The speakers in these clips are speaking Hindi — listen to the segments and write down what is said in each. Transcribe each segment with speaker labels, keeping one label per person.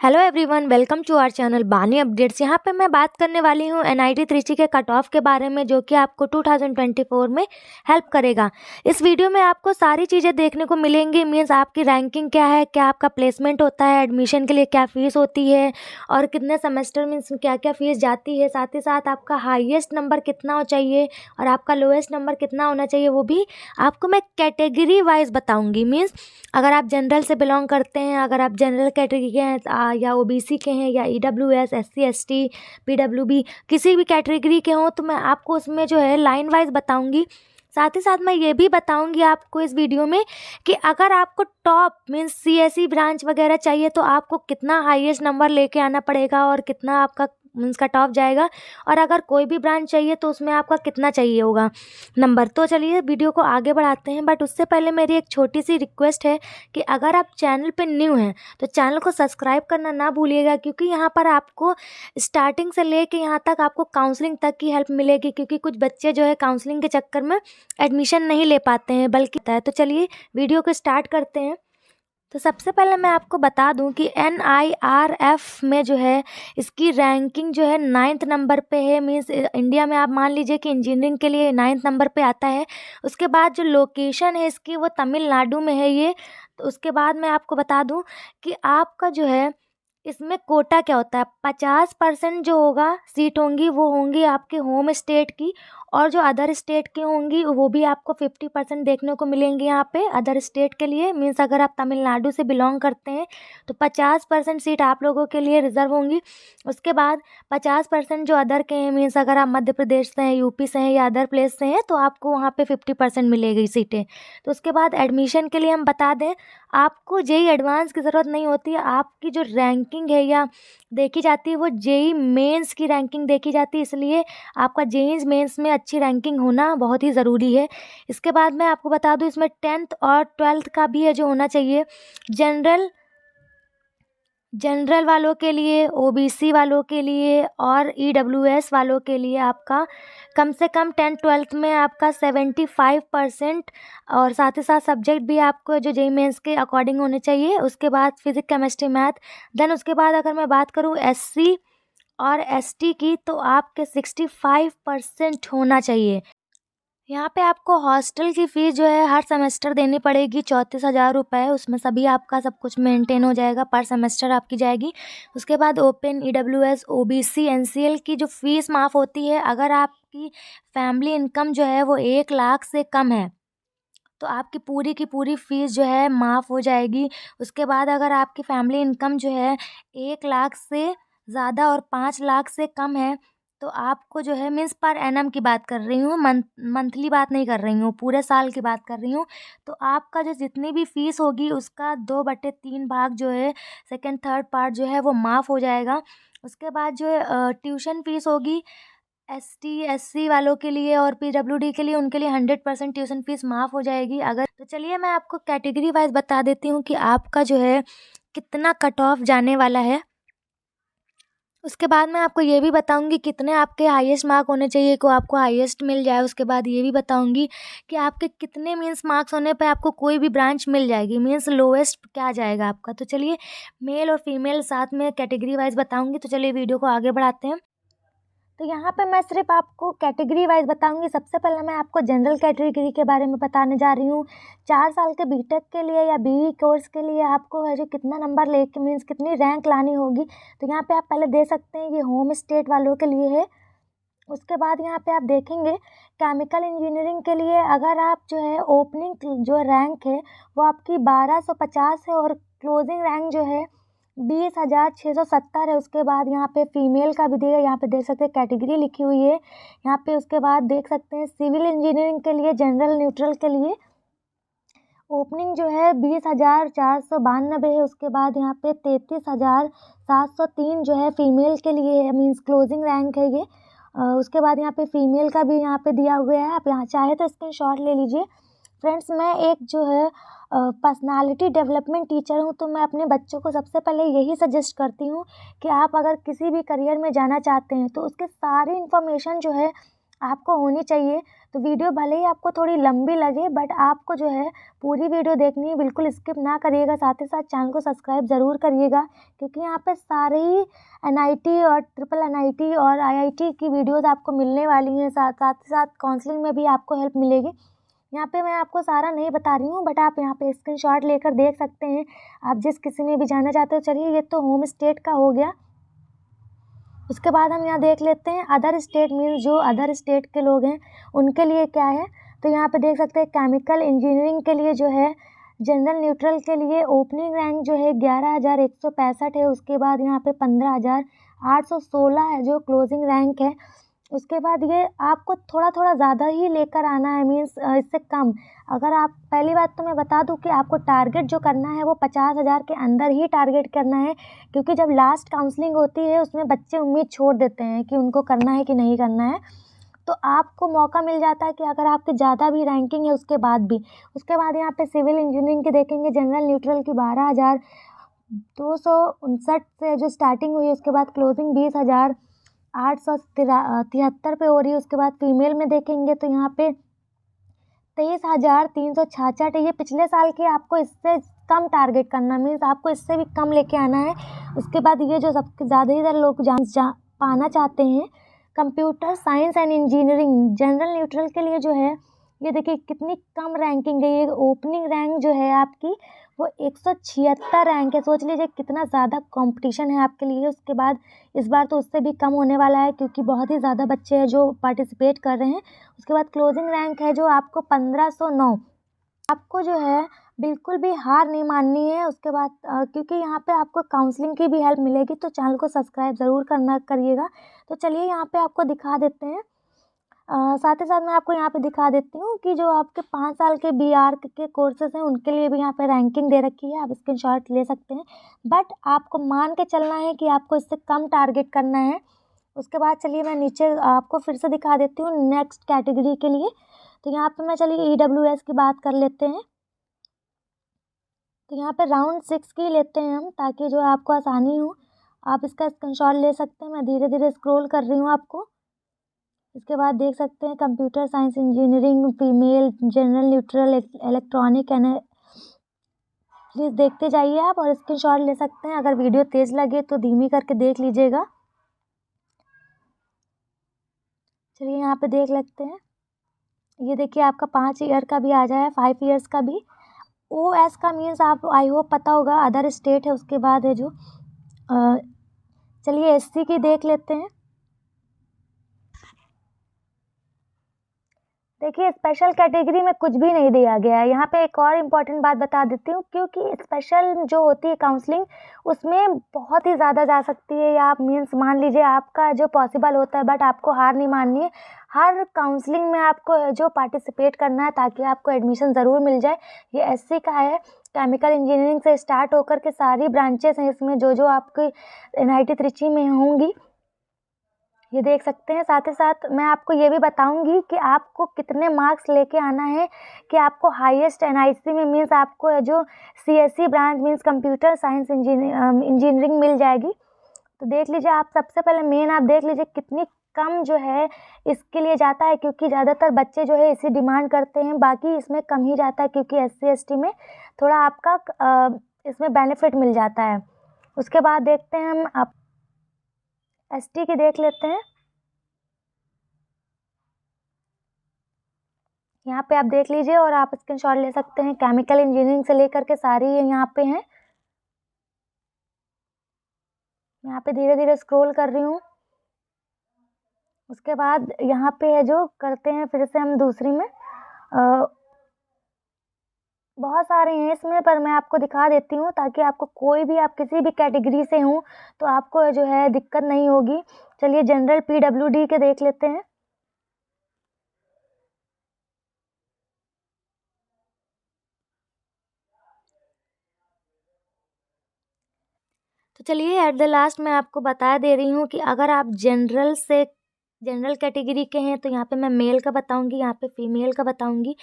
Speaker 1: Hello everyone, welcome to our channel Baani updates. यहाँ पे मैं बात करने वाली हूँ एनआईटी त्रिची के कट ऑफ के बारे में, जो कि आपको 2024 में हेल्प करेगा। इस वीडियो में आपको सारी चीज़ें देखने को मिलेंगी। मीन्स आपकी रैंकिंग क्या है, क्या आपका प्लेसमेंट होता है, एडमिशन के लिए क्या फ़ीस होती है और कितने सेमेस्टर मीन्स क्या क्या फ़ीस जाती है। साथ ही साथ आपका हाईएस्ट नंबर कितना हो चाहिए और आपका लोएस्ट नंबर कितना होना चाहिए, वो भी आपको मैं कैटेगरी वाइज बताऊँगी। मीन्स अगर आप जनरल से बिलोंग करते हैं, अगर आप जनरल कैटेगरी के हैं या ओबीसी के हैं या ईडब्ल्यूएस, एससी, एसटी, पीडब्ल्यूबी, किसी भी कैटेगरी के हों, तो मैं आपको उसमें जो है लाइन वाइज बताऊंगी। साथ ही साथ मैं ये भी बताऊंगी आपको इस वीडियो में कि अगर आपको टॉप मीन्स सीएसई ब्रांच वगैरह चाहिए तो आपको कितना हाईएस्ट नंबर लेके आना पड़ेगा और कितना आपका मीन्स कट ऑफ जाएगा, और अगर कोई भी ब्रांच चाहिए तो उसमें आपका कितना चाहिए होगा नंबर। तो चलिए वीडियो को आगे बढ़ाते हैं, बट उससे पहले मेरी एक छोटी सी रिक्वेस्ट है कि अगर आप चैनल पे न्यू हैं तो चैनल को सब्सक्राइब करना ना भूलिएगा, क्योंकि यहाँ पर आपको स्टार्टिंग से लेके यहाँ तक आपको काउंसलिंग तक की हेल्प मिलेगी। क्योंकि कुछ बच्चे जो है काउंसलिंग के चक्कर में एडमिशन नहीं ले पाते हैं, बल्कि तो चलिए वीडियो को स्टार्ट करते हैं। तो सबसे पहले मैं आपको बता दूं कि NIRF में जो है इसकी रैंकिंग जो है 9th नंबर पे है। मीन्स इंडिया में आप मान लीजिए कि इंजीनियरिंग के लिए 9th नंबर पे आता है। उसके बाद जो लोकेशन है इसकी वो तमिलनाडु में है ये। तो उसके बाद मैं आपको बता दूं कि आपका जो है इसमें कोटा क्या होता है। 50% जो होगा सीट होंगी वो होंगी आपके होम स्टेट की, और जो अदर स्टेट की होंगी वो भी आपको 50% देखने को मिलेंगी यहाँ पे अदर स्टेट के लिए। मीन्स अगर आप तमिलनाडु से बिलोंग करते हैं तो 50% सीट आप लोगों के लिए रिजर्व होंगी। उसके बाद 50% जो अदर के हैं, मीन्स अगर आप मध्य प्रदेश से हैं, यूपी से हैं या अदर प्लेस से हैं, तो आपको वहाँ पे 50% मिलेगी सीटें। तो उसके बाद एडमिशन के लिए हम बता दें, आपको जेई एडवांस की ज़रूरत नहीं होती है। आपकी जो रैंकिंग है या देखी जाती है वो जेई मेंस की रैंकिंग देखी जाती है, इसलिए आपका जेई मेंस में अच्छी रैंकिंग होना बहुत ही ज़रूरी है। इसके बाद मैं आपको बता दूं इसमें 10th और 12th का भी है जो होना चाहिए। जनरल वालों के लिए, ओबीसी वालों के लिए और ईडब्ल्यूएस वालों के लिए आपका कम से कम 10th-12th में आपका 75%, और साथ ही साथ सब्जेक्ट भी आपको जो जेईई मेंस के अकॉर्डिंग होने चाहिए। उसके बाद फिजिक्स, केमिस्ट्री, मैथ। देन उसके बाद अगर मैं बात करूँ एससी और एसटी की, तो आपके 65% होना चाहिए। यहाँ पे आपको हॉस्टल की फ़ीस जो है हर सेमेस्टर देनी पड़ेगी 34,000 रुपये। उसमें सभी आपका सब कुछ मेंटेन हो जाएगा, पर सेमेस्टर आपकी जाएगी। उसके बाद ओपन, ईडब्ल्यूएस, ओबीसी, एनसीएल की जो फ़ीस माफ़ होती है, अगर आपकी फैमिली इनकम जो है वो 1 लाख से कम है तो आपकी पूरी की पूरी फ़ीस जो है माफ़ हो जाएगी। उसके बाद अगर आपकी फैमिली इनकम जो है 1 लाख से ज़्यादा और 5 लाख से कम है, तो आपको जो है मीन्स पर एनम की बात कर रही हूँ, मंथली बात नहीं कर रही हूँ, पूरे साल की बात कर रही हूँ। तो आपका जो जितनी भी फ़ीस होगी उसका 2/3 भाग जो है, सेकंड थर्ड पार्ट जो है वो माफ़ हो जाएगा। उसके बाद जो है ट्यूशन फ़ीस होगी एसटी, एससी वालों के लिए और पीडब्ल्यूडी के लिए, उनके लिए 100% ट्यूशन फीस माफ़ हो जाएगी। अगर तो चलिए मैं आपको कैटेगरी वाइज बता देती हूँ कि आपका जो है कितना कट ऑफ जाने वाला है। उसके बाद मैं आपको ये भी बताऊंगी कितने आपके हाईएस्ट मार्क होने चाहिए को आपको हाईएस्ट मिल जाए। उसके बाद ये भी बताऊंगी कि आपके कितने मीन्स मार्क्स होने पे आपको कोई भी ब्रांच मिल जाएगी, मीन्स लोएस्ट क्या जाएगा आपका। तो चलिए मेल और फीमेल साथ में कैटेगरी वाइज बताऊंगी। तो चलिए वीडियो को आगे बढ़ाते हैं। तो यहाँ पे मैं सिर्फ आपको कैटेगरी वाइज बताऊंगी। सबसे पहले मैं आपको जनरल कैटेगरी के बारे में बताने जा रही हूँ। 4 साल के बीटेक के लिए या बीई कोर्स के लिए आपको है जो कितना नंबर लेके मीन्स कितनी रैंक लानी होगी, तो यहाँ पे आप पहले दे सकते हैं, ये होम स्टेट वालों के लिए है। उसके बाद यहाँ पे आप देखेंगे केमिकल इंजीनियरिंग के लिए अगर आप जो है ओपनिंग जो रैंक है वो आपकी 1250 है और क्लोजिंग रैंक जो है 20,670 है। उसके बाद यहाँ पे फीमेल का भी दिया, यहाँ पे देख सकते हैं कैटेगरी लिखी हुई है यहाँ पे। उसके बाद देख सकते हैं सिविल इंजीनियरिंग के लिए, जनरल न्यूट्रल के लिए ओपनिंग जो है 20,492 है। उसके बाद यहाँ पे 33,703 जो है फीमेल के लिए है, मीन्स क्लोजिंग रैंक है ये। उसके बाद यहाँ पे फीमेल का भी यहाँ पे दिया हुआ है, आप यहाँ चाहे तो स्क्रीनशॉट ले लीजिए। फ्रेंड्स, मैं एक जो है पर्सनालिटी डेवलपमेंट टीचर हूँ, तो मैं अपने बच्चों को सबसे पहले यही सजेस्ट करती हूँ कि आप अगर किसी भी करियर में जाना चाहते हैं तो उसके सारी इन्फॉर्मेशन जो है आपको होनी चाहिए। तो वीडियो भले ही आपको थोड़ी लंबी लगे बट आपको जो है पूरी वीडियो देखनी है, बिल्कुल स्किप ना करिएगा। साथ ही साथ चैनल को सब्सक्राइब ज़रूर करिएगा, क्योंकि यहाँ पे सारे ही NIT और ट्रिपल NIT और IIT की वीडियोज़ आपको मिलने वाली हैं। साथ ही साथ काउंसलिंग में भी आपको हेल्प मिलेगी। यहाँ पे मैं आपको सारा नहीं बता रही हूँ, बट आप यहाँ पे स्क्रीनशॉट लेकर देख सकते हैं, आप जिस किसी में भी जानना चाहते हो। चलिए, ये तो होम स्टेट का हो गया। उसके बाद हम यहाँ देख लेते हैं अदर स्टेट, मीन्स जो अदर स्टेट के लोग हैं उनके लिए क्या है। तो यहाँ पे देख सकते हैं केमिकल इंजीनियरिंग के लिए जो है जनरल न्यूट्रल के लिए ओपनिंग रैंक जो है 11,165 है। उसके बाद यहाँ पे 15,816 है जो क्लोजिंग रैंक है। उसके बाद ये आपको थोड़ा थोड़ा ज़्यादा ही लेकर आना है, मीन्स इससे कम। अगर आप, पहली बात तो मैं बता दूं कि आपको टारगेट जो करना है वो 50,000 के अंदर ही टारगेट करना है, क्योंकि जब लास्ट काउंसलिंग होती है उसमें बच्चे उम्मीद छोड़ देते हैं कि उनको करना है कि नहीं करना है। तो आपको मौका मिल जाता है कि अगर आपके ज़्यादा भी रैंकिंग है उसके बाद भी। उसके बाद यहाँ पे सिविल इंजीनियरिंग के देखेंगे, जनरल न्यूट्रल की 12,259 से जो स्टार्टिंग हुई है। उसके बाद क्लोजिंग 20,873 पे हो रही है। उसके बाद फीमेल में देखेंगे तो यहाँ पे 23,366 है। ये पिछले साल की, आपको इससे कम टारगेट करना, मीन्स आपको इससे भी कम लेके आना है। उसके बाद ये जो सबसे ज़्यादा इधर लोग पाना चाहते हैं, computer science and engineering general neutral के लिए जो है, ये देखिए कितनी कम रैंकिंग है। ये ओपनिंग रैंक जो है आपकी वो 176 रैंक है। सोच लीजिए कितना ज़्यादा कंपटीशन है आपके लिए। उसके बाद इस बार तो उससे भी कम होने वाला है, क्योंकि बहुत ही ज़्यादा बच्चे हैं जो पार्टिसिपेट कर रहे हैं। उसके बाद क्लोजिंग रैंक है जो आपको 1509। आपको जो है बिल्कुल भी हार नहीं माननी है। उसके बाद क्योंकि यहाँ पे आपको काउंसलिंग की भी हेल्प मिलेगी, तो चैनल को सब्सक्राइब ज़रूर करना करिएगा। तो चलिए यहाँ पे आपको दिखा देते हैं। साथ ही साथ मैं आपको यहाँ पे दिखा देती हूँ कि जो आपके 5 साल के BR के कोर्सेज हैं उनके लिए भी यहाँ पे रैंकिंग दे रखी है, आप स्क्रीनशॉट ले सकते हैं। बट आपको मान के चलना है कि आपको इससे कम टारगेट करना है। उसके बाद चलिए मैं नीचे आपको फिर से दिखा देती हूँ नेक्स्ट कैटेगरी के लिए। तो यहाँ पे मैं, चलिए EWS की बात कर लेते हैं। तो यहाँ पे राउंड 6 की लेते हैं हम, ताकि जो आपको आसानी हो। आप इसका स्क्रीनशॉट ले सकते हैं, मैं धीरे धीरे स्क्रॉल कर रही हूँ आपको। इसके बाद देख सकते हैं computer science engineering female, general neutral, electronic and, please देखते जाइए आप और स्क्रीनशॉट ले सकते हैं। अगर वीडियो तेज़ लगे तो धीमी करके देख लीजिएगा। चलिए यहाँ पे देख लेते हैं। ये देखिए आपका 5 ईयर का भी आ जाए, 5 ईयर्स का भी। OS का मीन्स आप, आई होप पता होगा, अदर स्टेट है। उसके बाद है जो चलिए SC की देख लेते हैं। देखिए स्पेशल कैटेगरी में कुछ भी नहीं दिया गया है। यहाँ पे एक और इम्पॉर्टेंट बात बता देती हूँ, क्योंकि स्पेशल जो होती है काउंसलिंग, उसमें बहुत ही ज़्यादा जा सकती है, या आप मीन्स मान लीजिए आपका जो पॉसिबल होता है, बट आपको हार नहीं माननी है। हर काउंसलिंग में आपको जो पार्टिसिपेट करना है, ताकि आपको एडमिशन ज़रूर मिल जाए। ये SC का है, केमिकल इंजीनियरिंग से स्टार्ट होकर के सारी ब्रांचेस हैं इसमें, जो जो आपकी NIT त्रिची में होंगी, ये देख सकते हैं। साथ ही साथ मैं आपको ये भी बताऊंगी कि आपको कितने मार्क्स लेके आना है कि आपको हाईएस्ट NIC में, मीन्स आपको जो CSE branch means computer science engineering मिल जाएगी। तो देख लीजिए आप, सबसे पहले मेन आप देख लीजिए कितनी कम जो है इसके लिए जाता है, क्योंकि ज़्यादातर बच्चे जो है इसी डिमांड करते हैं। बाकी इसमें कम ही जाता है, क्योंकि SC ST में थोड़ा आपका इसमें बेनिफिट मिल जाता है। उसके बाद देखते हैं हम, आप ST की देख लेते हैं। यहाँ पे आप देख लीजिए और आप स्क्रीनशॉट ले सकते हैं। केमिकल इंजीनियरिंग से लेकर के सारी यहाँ पे हैं। यहाँ पे धीरे धीरे स्क्रॉल कर रही हूँ। उसके बाद यहाँ पे है जो करते हैं, फिर से हम दूसरी में बहुत सारे हैं इसमें, पर मैं आपको दिखा देती हूँ, ताकि आपको कोई भी, आप किसी भी कैटेगरी से हों तो आपको जो है दिक्कत नहीं होगी। चलिए जनरल PWD के देख लेते हैं। तो चलिए एट द लास्ट मैं आपको बता दे रही हूँ कि अगर आप जनरल कैटेगरी के हैं तो यहाँ पे मैं मेल का बताऊँगी, यहाँ पे फीमेल का बताऊँगी।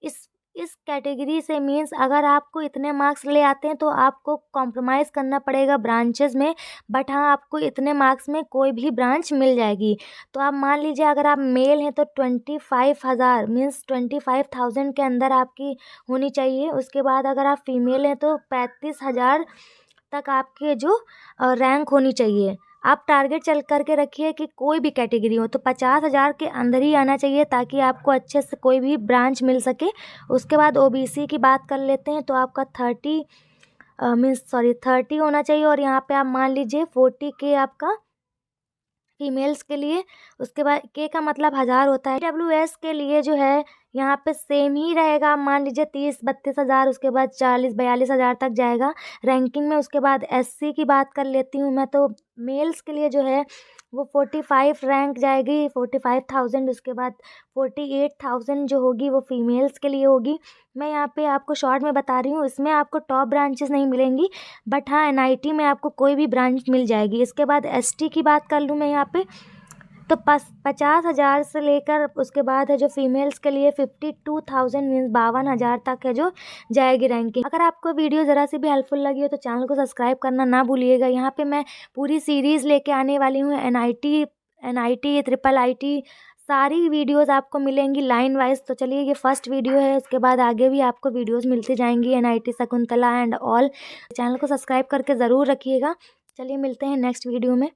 Speaker 1: इस इस कैटेगरी से मीन्स अगर आपको इतने मार्क्स ले आते हैं तो आपको कॉम्प्रोमाइज़ करना पड़ेगा ब्रांचेस में, बट हाँ आपको इतने मार्क्स में कोई भी ब्रांच मिल जाएगी। तो आप मान लीजिए अगर आप मेल हैं तो 25,000 मीन्स 25,000 के अंदर आपकी होनी चाहिए। उसके बाद अगर आप फीमेल हैं तो 35,000 तक आपके जो रैंक होनी चाहिए। आप टारगेट चल करके रखिए कि कोई भी कैटेगरी हो तो 50,000 के अंदर ही आना चाहिए ताकि आपको अच्छे से कोई भी ब्रांच मिल सके। उसके बाद ओबीसी की बात कर लेते हैं तो आपका 30 होना चाहिए और यहाँ पे आप मान लीजिए 40 के आपका फीमेल्स के लिए। उसके बाद के का मतलब 1000 होता है। डब्ल्यूएस के लिए जो है यहाँ पे सेम ही रहेगा, मान लीजिए 30-32 हज़ार, उसके बाद 40-42 हज़ार तक जाएगा रैंकिंग में। उसके बाद एससी की बात कर लेती हूँ मैं, तो मेल्स के लिए जो है वो 45 रैंक जाएगी, 45,000। उसके बाद 48,000 जो होगी वो फीमेल्स के लिए होगी। मैं यहाँ पे आपको शॉर्ट में बता रही हूँ, इसमें आपको टॉप ब्रांचेस नहीं मिलेंगी, बट हाँ एनआईटी में आपको कोई भी ब्रांच मिल जाएगी। इसके बाद एसटी की बात कर लूँ मैं यहाँ पे, तो 50,000 से लेकर उसके बाद है जो फीमेल्स के लिए 52,000 मीन्स 52,000 तक है जो जाएगी रैंकिंग। अगर आपको वीडियो ज़रा सी भी हेल्पफुल लगी हो तो चैनल को सब्सक्राइब करना ना भूलिएगा। यहाँ पे मैं पूरी सीरीज़ लेके आने वाली हूँ एनआईटी ट्रिपल आईटी सारी वीडियोस आपको मिलेंगी लाइन वाइज। तो चलिए ये फर्स्ट वीडियो है, उसके बाद आगे भी आपको वीडियोस मिलती जाएंगी NIT Shakuntala and all. Channel को सब्सक्राइब करके ज़रूर रखिएगा। चलिए मिलते हैं नेक्स्ट वीडियो में।